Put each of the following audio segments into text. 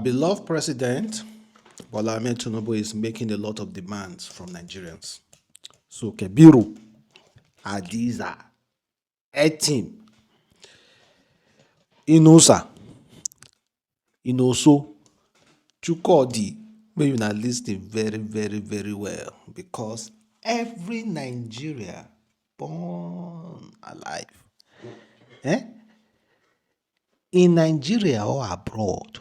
beloved president, Bola Ahmed Tinubu, is making a lot of demands from Nigerians. So Kebiru, Hadiza, Etim, Inusa, Inoso, Chukodi, may you not listen very, very, very well, because every Nigeria born alive, in Nigeria or abroad,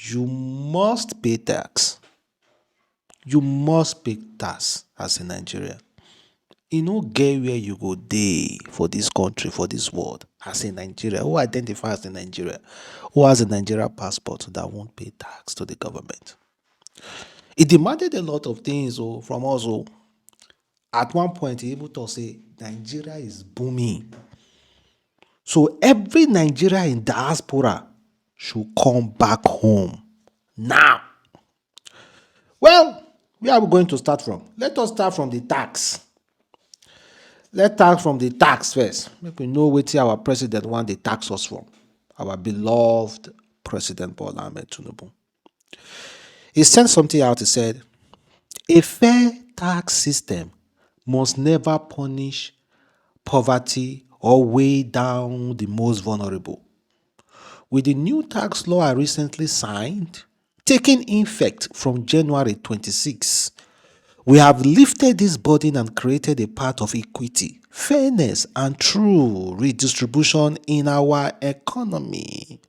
you must pay tax. You must pay tax as a Nigerian. You no get where you go dey for this country, for this world, as a Nigerian, who identifies as a Nigerian, who has a Nigeria passport that won't pay tax to the government. It demanded a lot of things from us. At one point, he able to say Nigeria is booming. So every Nigerian in diaspora should come back home now. Well, where are we going to start from? Let us start from the tax. Let's start from the tax first. Make we know wetin our president want the tax us from. Our beloved President Bola Ahmed Tinubu. He sent something out. He said, a fair tax system must never punish poverty or weigh down the most vulnerable. With the new tax law I recently signed, taking effect from January 26, we have lifted this burden and created a path of equity, fairness, and true redistribution in our economy.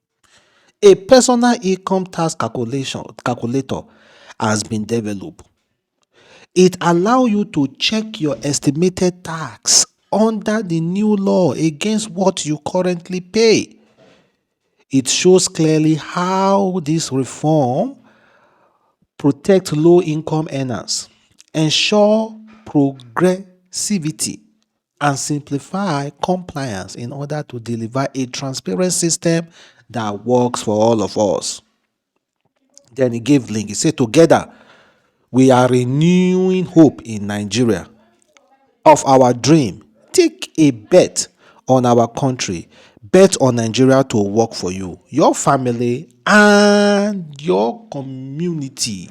A personal income tax calculator has been developed. It allows you to check your estimated tax under the new law against what you currently pay. It shows clearly how this reform protects low-income earners, ensure progressivity, and simplify compliance in order to deliver a transparent system that works for all of us. Then he gave link. He said, together, we are renewing hope in Nigeria of our dream. Take a bet on our country. Bet on Nigeria to work for you, your family, and your community.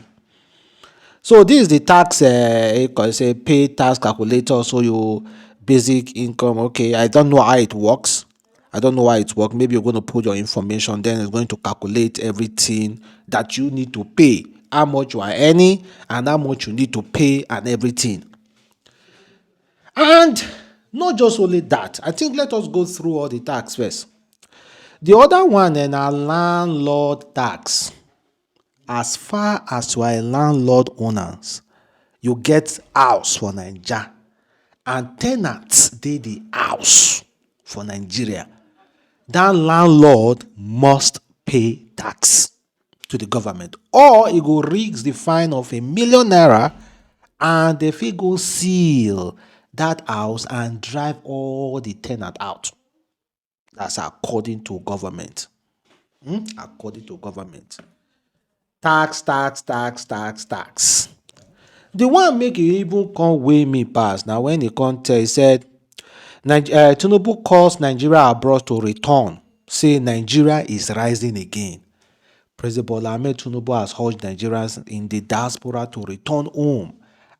So this is the tax, say pay tax calculator. So your basic income. Okay, I don't know how it works. I don't know why it works. Maybe you're going to put your information, then it's going to calculate everything that you need to pay, how much you are earning, and how much you need to pay, and everything. And not just only that, I think let us go through all the tax first. The other one is a landlord tax. As far as you are a landlord owners, you get house for Nigeria, and tenants dey the house for Nigeria. That landlord must pay tax to the government, or he go risk the fine of ₦1 million, and the fit go seal that house and drive all the tenant out. That's according to government. According to government. Tax. The one make you even come weigh me pass. Now when he come tell, he said, Tinubu calls Nigeria abroad to return. Say Nigeria is rising again. President Bola Ahmed Tinubu has urged Nigerians in the diaspora to return home,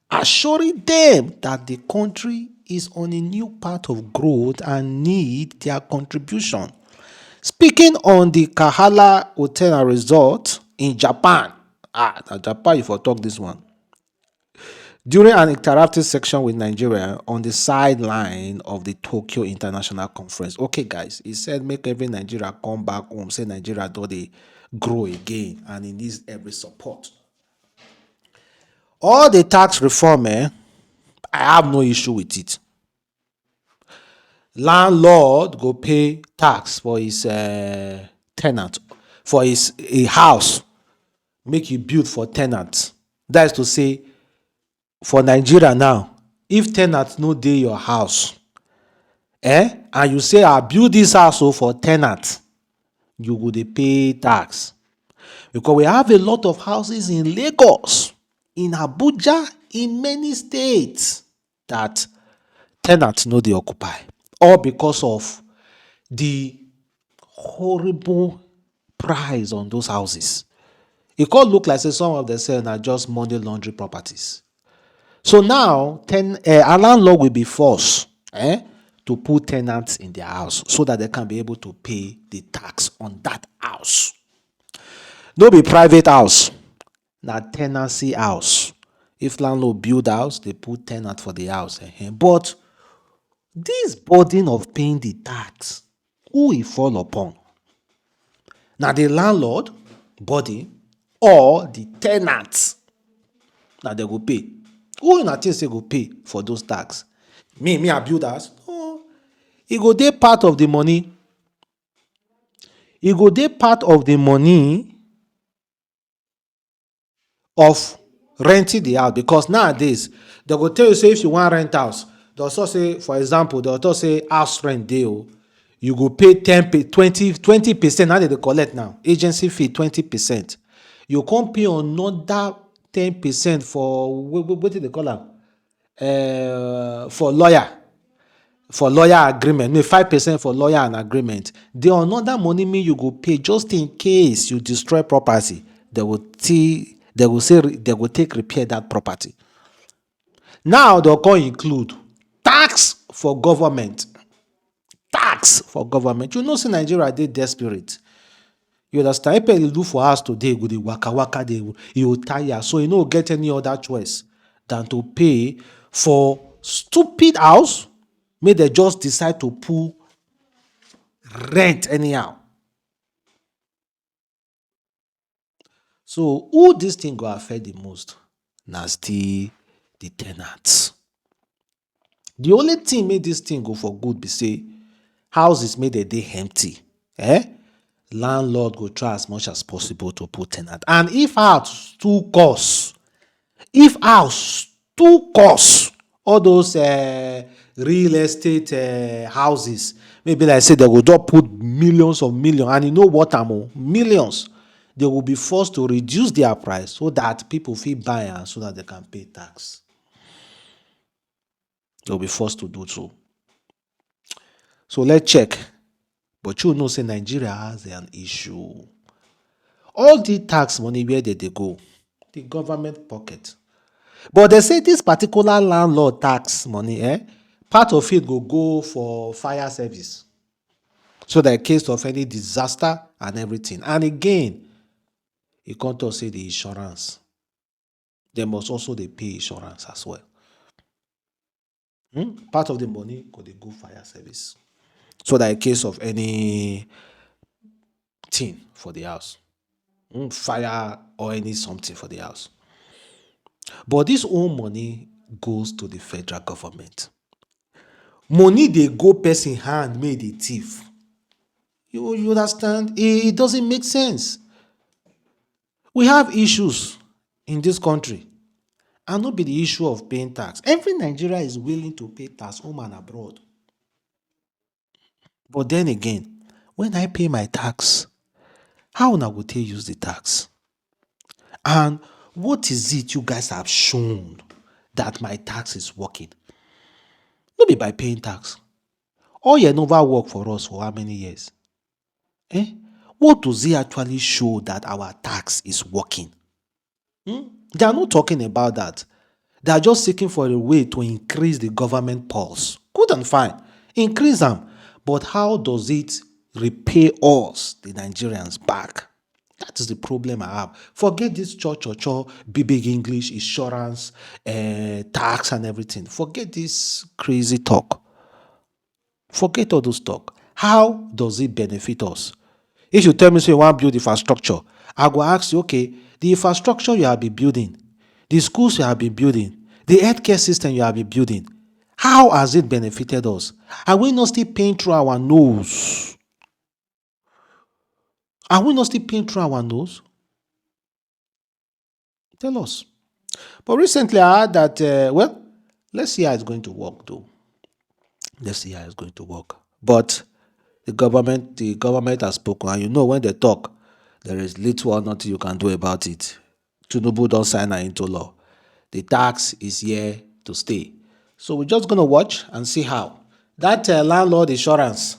assuring them that the country is on a new path of growth and need their contribution. Speaking on the Kahala Hotel and Resort in Japan. Japan, if I talk this one. During an interactive section with Nigeria on the sideline of the Tokyo International Conference. Okay, guys, he said make every Nigeria come back home. Say Nigeria do they grow again, and he needs every support. All the tax reform, I have no issue with it. Landlord go pay tax for his tenant, for his a house, make you build for tenants. That is to say, for Nigeria now, if tenants no dey your house, and you say I build this house for tenants, you go dey pay tax. Because we have a lot of houses in Lagos, in Abuja, in many states that tenants no dey occupy, all because of the horrible price on those houses. It could look like say some of the sell are just money laundry properties. So now, a landlord will be forced to put tenants in their house so that they can be able to pay the tax on that house. No be private house, na tenancy house. If landlord build house, they put tenant for the house. But this burden of paying the tax, who e fall upon? Na the landlord body or the tenant na they go pay? Who una think say go pay for those tax? Me I build house? No. E go dey part of the money. E go dey part of the money of renting the house, because nowadays they go tell you say if you wan rent house, they also say, for example, they also say house rent dey o, you go pay 20%. How they dey collect now? Agency fee 20%. You come pay another 10% for wetin they call am, for lawyer agreement, no 5% for lawyer and agreement. The another money you go pay just in case you destroy property. They will say they will take repair that property. Now they'll come include tax for government. Tax for government. You know, say Nigeria dey desperate. You understand? If you look for house today, go dey waka, you will tire. So you no get any other choice than to pay for stupid house. May they just decide to pull rent anyhow. So who this thing go affect the most? Na still the tenants. The only thing make this thing go for good be say houses made a day empty. Landlord go try as much as possible to put tenant. And if house too cost, all those real estate houses, maybe like say they will just put millions, and you know what millions, they will be forced to reduce their price so that people feel buy and so that they can pay tax. They'll be forced to do so. So let's check. But you know, say Nigeria has an issue. All the tax money, where did they go? The government pocket. But they say this particular landlord tax money, part of it go for fire service. So that in case of any disaster and everything. And again, you can't also say the insurance. They must also they pay insurance as well. Part of the money could they go fire service. So that in case of any thing for the house, fire or any something for the house. But this own money goes to the federal government. Money they go person hand made a thief. You understand? It doesn't make sense. We have issues in this country. And not be the issue of paying tax. Every Nigerian is willing to pay tax home and abroad. But then again, when I pay my tax, how una go take use the tax? And what is it you guys have shown that my tax is working? No be by paying tax. All you never work for us for how many years? What does it actually show that our tax is working? They are not talking about that. They are just seeking for a way to increase the government pulse. Good and fine. Increase them. But how does it repay us, the Nigerians, back? That is the problem I have. Forget this big English, insurance, tax and everything. Forget this crazy talk. Forget all those talk. How does it benefit us? If you tell me, say you want to build infrastructure, I go ask you, okay, the infrastructure you have been building, the schools you have been building, the healthcare system you have been building, how has it benefited us? Are we not still paying through our nose? Are we not still paying through our nose? Tell us. But recently I heard that, let's see how it's going to work though. Let's see how it's going to work. But the government has spoken, and you know when they talk, there is little or nothing you can do about it. Tinubu don't sign her into law. The tax is here to stay. So we're just gonna watch and see how. That landlord insurance.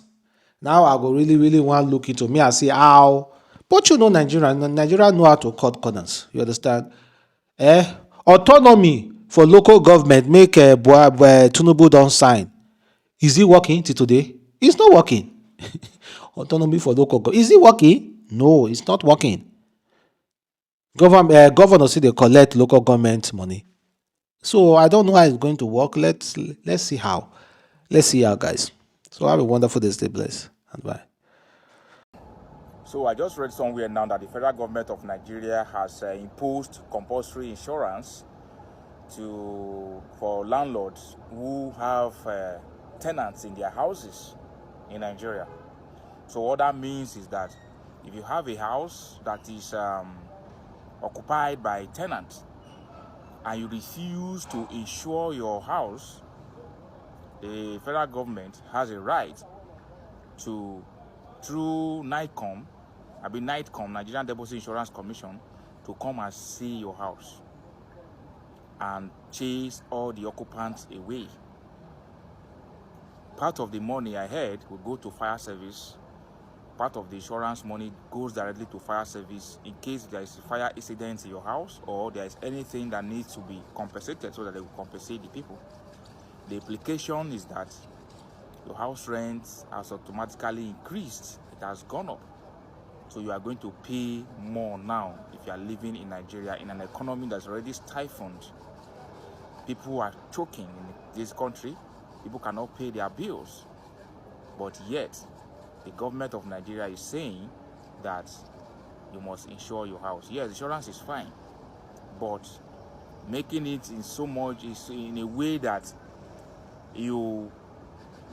Now I go really want to look into me and see how But you know Nigeria know how to cut corners. You understand? Eh? Autonomy for local government make Tinubu don't sign. Is it working till today? It's not working. Autonomy for local government. Is it working? No, it's not working. Governor say they collect local government money. So I don't know how it's going to work. Let's see how. Let's see how, guys. So have a wonderful day. Stay blessed and bye. So I just read somewhere now that the federal government of Nigeria has imposed compulsory insurance for landlords who have tenants in their houses in Nigeria. So what that means is that if you have a house that is occupied by tenants and you refuse to insure your house, the federal government has a right to, through NICOM, Nigerian Deposit Insurance Commission, to come and see your house and chase all the occupants away. Part of the money I heard will go to fire service. Part of the insurance money goes directly to fire service in case there is a fire incident in your house or there is anything that needs to be compensated, so that they will compensate the people. The implication is that your house rent has automatically increased. It has gone up. So you are going to pay more now if you are living in Nigeria in an economy that's already stifled. People are choking in this country. People cannot pay their bills. But yet, the government of Nigeria is saying that you must insure your house. Yes, insurance is fine, but making it in so much is in a way that you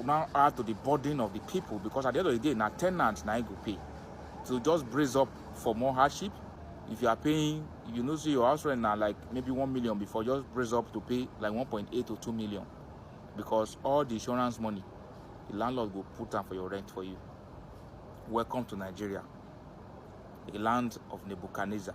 now add to the burden of the people, because at the end of the day, now tenants now go pay. So just brace up for more hardship. If you are paying, if you know, see your house rent now like maybe 1 million before, just brace up to pay like 1.8 to 2 million, because all the insurance money, the landlord will put down for your rent for you. Welcome to Nigeria, the land of Nebuchadnezzar.